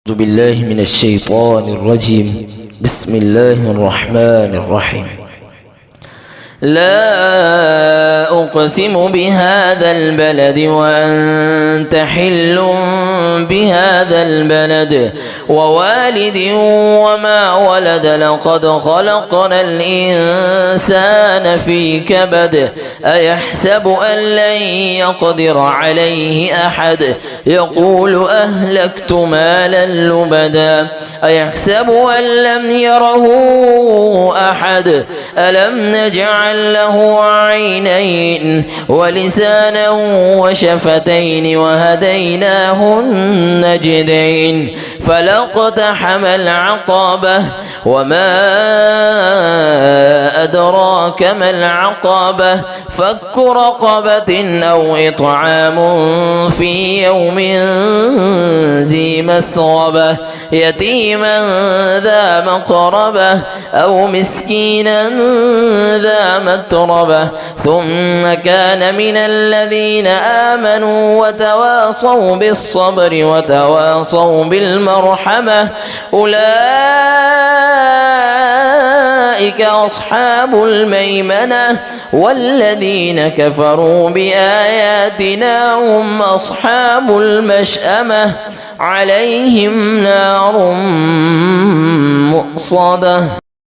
أعوذ بالله من الشيطان الرجيم. بسم الله الرحمن الرحيم. لا أقسم بهذا البلد وأنت حل بهذا البلد ووالد وما ولد لقد خلقنا الإنسان في كبد أيحسب أن لن يقدر عليه أحد يقول أهلكت مالا لبدا أيحسب أن لم يره أحد ألم نجعل له عينين ولسانا وشفتين وهديناه النجدين فلاقتحم العقبة وما أدراك ما العقبة فك رقبة أو إطعام في يوم ذي مسغبة يتيما ذا مقربة أو مسكينا ذا متربة ثم كان من الذين آمنوا وتواصوا بالصبر وتواصوا بالمرحمة أولئك أصحاب الميمنة والذين كفروا بآياتنا هم أصحاب المشأمة عليهم نار مؤصدة.